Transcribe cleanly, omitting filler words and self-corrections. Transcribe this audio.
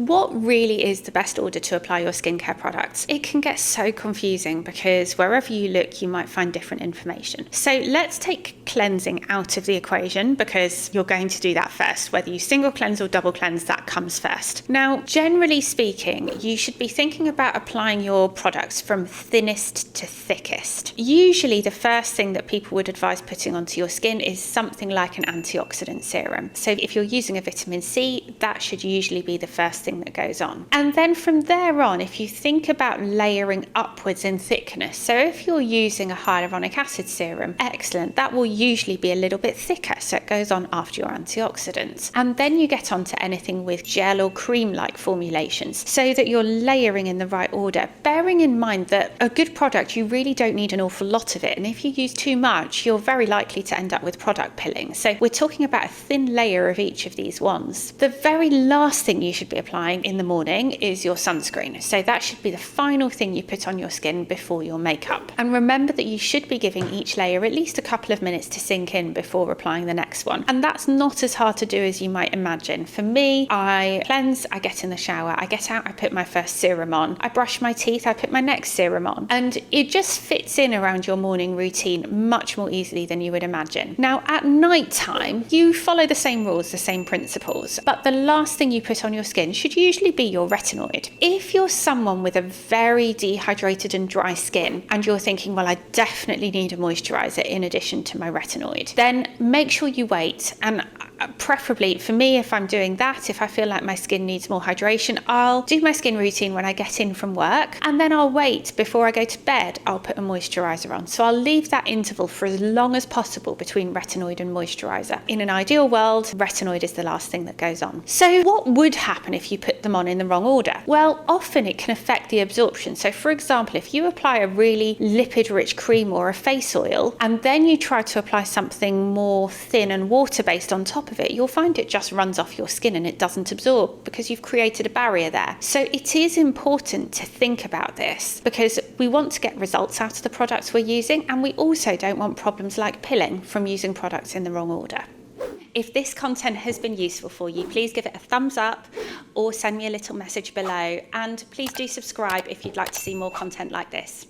What really is the best order to apply your skincare products? It can get so confusing because wherever you look, you might find different information. So let's take cleansing out of the equation because you're going to do that first. Whether you single cleanse or double cleanse, that comes first. Now, generally speaking, you should be thinking about applying your products from thinnest to thickest. Usually the first thing that people would advise putting onto your skin is something like an antioxidant serum. So if you're using a vitamin C, that should usually be the first thing that goes on. And then from there on, if you think about layering upwards in thickness, so if you're using a hyaluronic acid serum, excellent, that will usually be a little bit thicker, so it goes on after your antioxidants. And then you get onto anything with gel or cream-like formulations, so that you're layering in the right order, bearing in mind that a good product, you really don't need an awful lot of it, and if you use too much, you're very likely to end up with product pilling. So we're talking about a thin layer of each of these ones. The very last thing you should be applying in the morning is your sunscreen. So that should be the final thing you put on your skin before your makeup. And remember that you should be giving each layer at least a couple of minutes to sink in before applying the next one. And that's not as hard to do as you might imagine. For me, I cleanse, I get in the shower, I get out, I put my first serum on, I brush my teeth, I put my next serum on. And it just fits in around your morning routine much more easily than you would imagine. Now, at night time, you follow the same rules, the same principles, but the last thing you put on your skin should usually be your retinoid. If you're someone with a very dehydrated and dry skin and you're thinking, well, I definitely need a moisturizer in addition to my retinoid, then make sure you wait. And preferably for me, if I'm doing that, if I feel like my skin needs more hydration, I'll do my skin routine when I get in from work, and then I'll wait before I go to bed. I'll put a moisturizer on. So I'll leave that interval for as long as possible between retinoid and moisturizer. In an ideal world, retinoid is the last thing that goes on. So what would happen if you put them on in the wrong order? Well, often it can affect the absorption. So for example, if you apply a really lipid-rich cream or a face oil, and then you try to apply something more thin and water-based on top of it, you'll find it just runs off your skin and it doesn't absorb because you've created a barrier there. So it is important to think about this because we want to get results out of the products we're using, and we also don't want problems like pilling from using products in the wrong order. If this content has been useful for you, please give it a thumbs up or send me a little message below, and please do subscribe if you'd like to see more content like this.